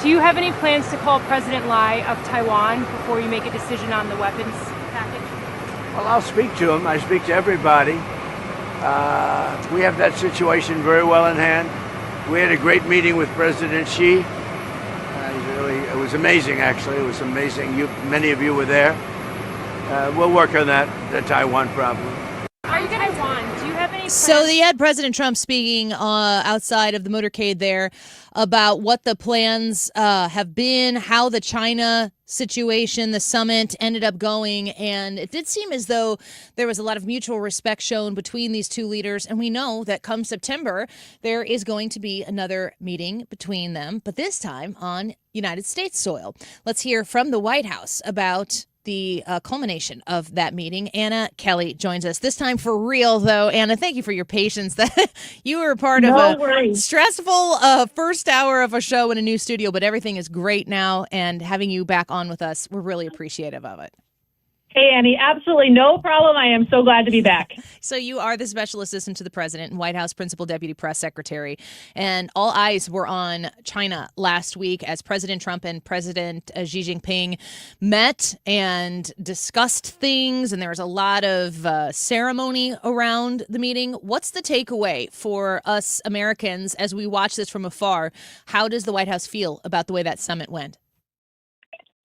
Do you have any plans to call President Lai of Taiwan before you make a decision on the weapons package? Well, I'll speak to him. I speak to everybody. We have that situation very well in hand. We had a great meeting with President Xi. It was amazing, actually. It was amazing. Many of you were there. We'll work on the Taiwan problem. Are you going to Taiwan? Do you have any plans? So you had President Trump speaking outside of the motorcade there about what the plans have been, how the China situation, the summit ended up going. And it did seem as though there was a lot of mutual respect shown between these two leaders. And we know that come September, there is going to be another meeting between them, but this time on United States soil. Let's hear from the White House about the culmination of that meeting. Anna Kelly joins us this time for real, though. Anna, thank you for your patience. That you were part of a stressful first hour of a show in a new studio, but everything is great now. And having you back on with us, we're really appreciative of it. Hey, Annie, absolutely no problem. I am so glad to be back. So you are the special assistant to the president and White House principal deputy press secretary. And all eyes were on China last week as President Trump and President Xi Jinping met and discussed things. And there was a lot of ceremony around the meeting. What's the takeaway for us Americans as we watch this from afar? How does the White House feel about the way that summit went?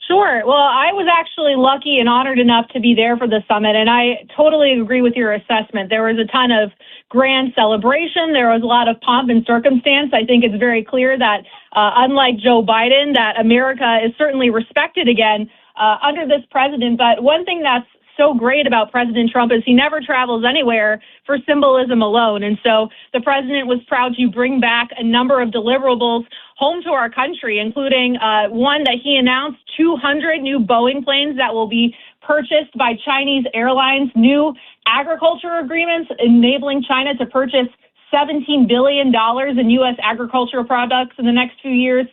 Sure. Well, I was actually lucky and honored enough to be there for the summit, and I totally agree with your assessment. There was a ton of grand celebration. There was a lot of pomp and circumstance. I think it's very clear that, unlike Joe Biden, that America is certainly respected again under this president. But one thing that's so great about President Trump is he never travels anywhere for symbolism alone. And so the president was proud to bring back a number of deliverables home to our country, including one that he announced 200 new Boeing planes that will be purchased by Chinese airlines, new agriculture agreements enabling China to purchase $17 billion in U.S. agricultural products in the next few years,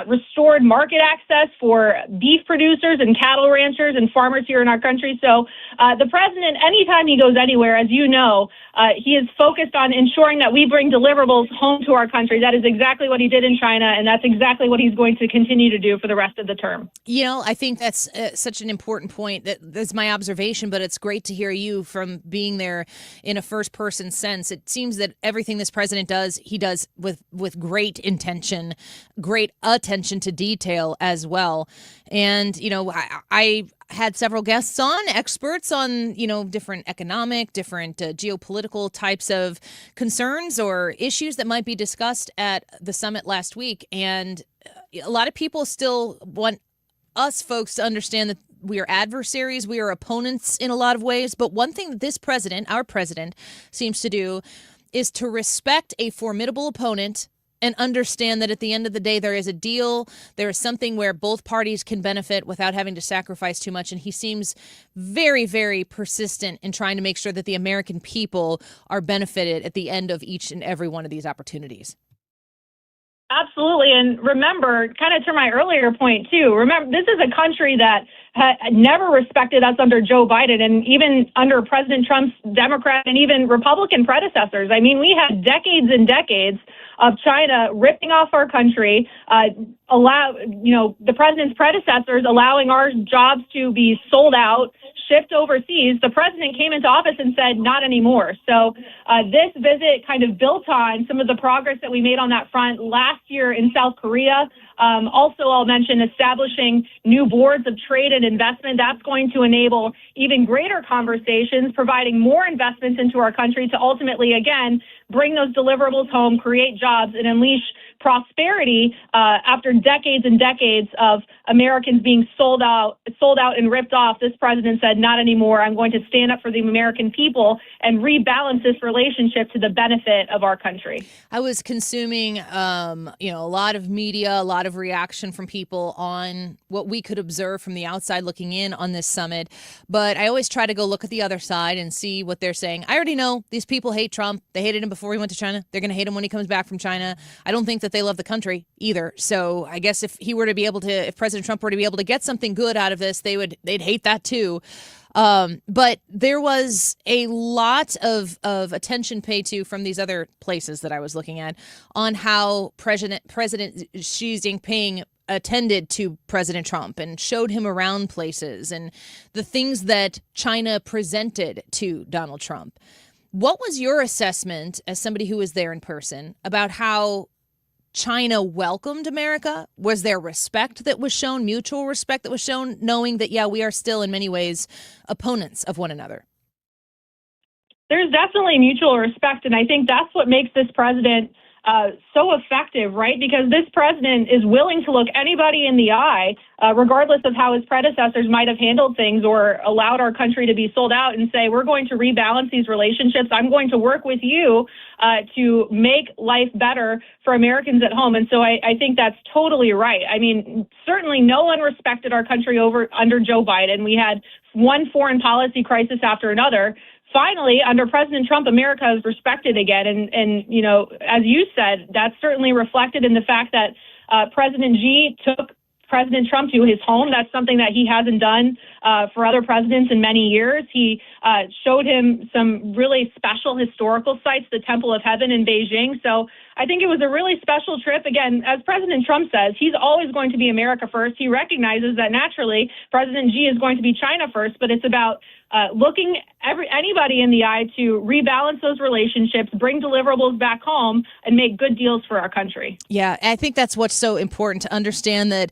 restored market access for beef producers and cattle ranchers and farmers here in our country. So the president, anytime he goes anywhere, as you know, he is focused on ensuring that we bring deliverables home to our country. That is exactly what he did in China, and that's exactly what he's going to continue to do for the rest of the term. You know, I think that's such an important point. That's my observation, but it's great to hear you from being there in a first-person sense. It seems that everything this president does, he does with great intention, great attention to detail as well. And, you know, I had several guests on, experts on, you know, different economic, different geopolitical types of concerns or issues that might be discussed at the summit last week. And a lot of people still want us folks to understand that we are adversaries, we are opponents in a lot of ways. But one thing that this president, our president, seems to do is to respect a formidable opponent and understand that at the end of the day, there is a deal. There is something where both parties can benefit without having to sacrifice too much. And he seems very, very persistent in trying to make sure that the American people are benefited at the end of each and every one of these opportunities. Absolutely. And remember, kind of to my earlier point, too, remember, this is a country that never respected us under Joe Biden and even under President Trump's Democrat and even Republican predecessors. I mean, we had decades and decades of China ripping off our country, the president's predecessors allowing our jobs to be sold out, shipped overseas. The president came into office and said, not anymore. So this visit kind of built on some of the progress that we made on that front last year in South Korea. Also, I'll mention establishing new boards of trade and investment. That's going to enable even greater conversations, providing more investments into our country to ultimately, again, bring those deliverables home, create jobs, and unleash prosperity after decades and decades of Americans being sold out and ripped off. This president said, not anymore. I'm going to stand up for the American people and rebalance this relationship to the benefit of our country. I was consuming, a lot of media, a lot of reaction from people on what we could observe from the outside looking in on this summit. But I always try to go look at the other side and see what they're saying. I already know these people hate Trump. They hated him before he went to China. They're going to hate him when he comes back from China. I don't think that they love the country either. So I guess if President Trump were to be able to get something good out of this, they'd hate that too. But there was a lot of attention paid to from these other places that I was looking at on how President Xi Jinping attended to President Trump and showed him around places and the things that China presented to Donald Trump. What was your assessment as somebody who was there in person about how China welcomed America? Was there respect that was shown, mutual respect that was shown, knowing that, yeah, we are still in many ways opponents of one another? There's definitely mutual respect, and I think that's what makes this president so effective, right? Because this president is willing to look anybody in the eye, regardless of how his predecessors might have handled things or allowed our country to be sold out, and say, we're going to rebalance these relationships. I'm going to work with you to make life better for Americans at home. And so I think that's totally right. I mean, certainly no one respected our country under Joe Biden. We had one foreign policy crisis after another. Finally, under President Trump, America is respected again. And you know, as you said, that's certainly reflected in the fact that President Xi took President Trump to his home. That's something that he hasn't done for other presidents in many years. He showed him some really special historical sites, the Temple of Heaven in Beijing. So I think it was a really special trip. Again, as President Trump says, he's always going to be America first. He recognizes that naturally President Xi is going to be China first, but it's about looking anybody in the eye to rebalance those relationships, bring deliverables back home, and make good deals for our country. Yeah, I think that's what's so important to understand, that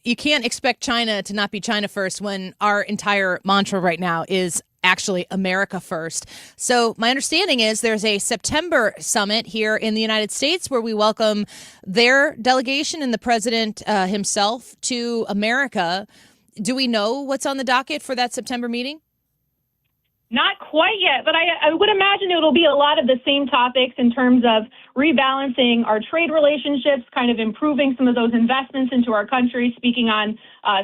you can't expect China to not be China first when our entire mantra right now is actually America first. So my understanding is there's a September summit here in the United States where we welcome their delegation and the president himself to America. Do we know what's on the docket for that September meeting? Not quite yet, but I would imagine it'll be a lot of the same topics in terms of rebalancing our trade relationships, kind of improving some of those investments into our country, speaking on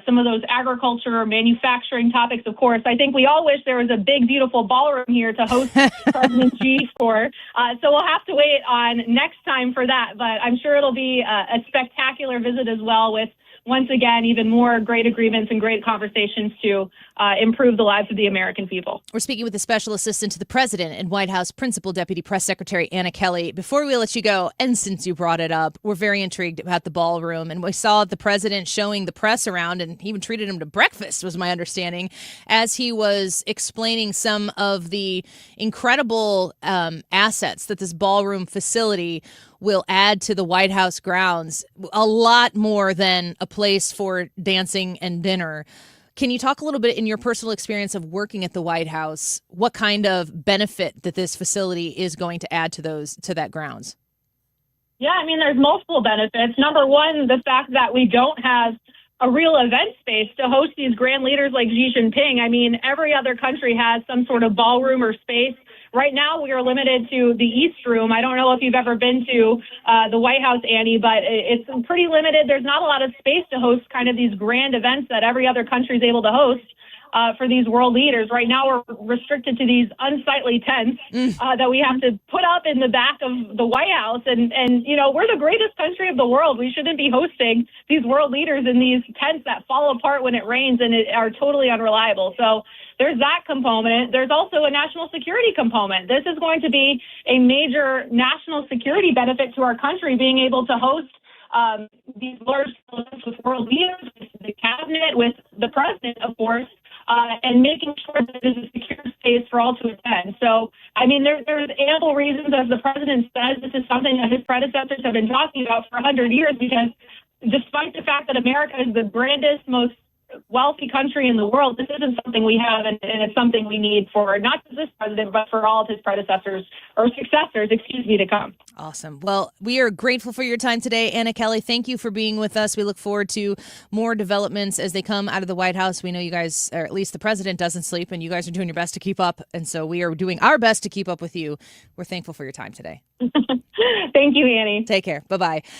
some of those agriculture or manufacturing topics, of course. I think we all wish there was a big, beautiful ballroom here to host President Xi for. So we'll have to wait on next time for that. But I'm sure it'll be a spectacular visit as well, with once again, even more great agreements and great conversations to improve the lives of the American people. We're speaking with the Special Assistant to the President and White House Principal Deputy Press Secretary Anna Kelly. Before we let you go, and since you brought it up, we're very intrigued about the ballroom. And we saw the president showing the press around, and he even treated him to breakfast, was my understanding, as he was explaining some of the incredible assets that this ballroom facility will add to the White House grounds. A lot more than a place for dancing and dinner. Can you talk a little bit, in your personal experience of working at the White House, what kind of benefit that this facility is going to add to that grounds? Yeah, I mean, there's multiple benefits. Number one, the fact that we don't have a real event space to host these grand leaders like Xi Jinping. I mean, every other country has some sort of ballroom or space. Right now, we are limited to the East Room. I don't know if you've ever been to the White House, Annie, but it's pretty limited. There's not a lot of space to host kind of these grand events that every other country is able to host for these world leaders. Right now, we're restricted to these unsightly tents that we have to put up in the back of the White House. And you know, we're the greatest country of the world. We shouldn't be hosting these world leaders in these tents that fall apart when it rains and are totally unreliable. So there's that component. There's also a national security component. This is going to be a major national security benefit to our country, being able to host these large events with world leaders, with the cabinet, with the president, of course, and making sure that there's a secure space for all to attend. So, I mean, there's ample reasons, as the president says, this is something that his predecessors have been talking about for 100 years, because despite the fact that America is the grandest, most wealthy country in the world, this isn't something we have, and it's something we need for not just this president, but for all of his predecessors or successors, to come. Awesome. Well, we are grateful for your time today, Anna Kelly. Thank you for being with us. We look forward to more developments as they come out of the White House. We know you guys, or at least the president, doesn't sleep, and you guys are doing your best to keep up. And so we are doing our best to keep up with you. We're thankful for your time today. Thank you, Annie. Take care. Bye-bye.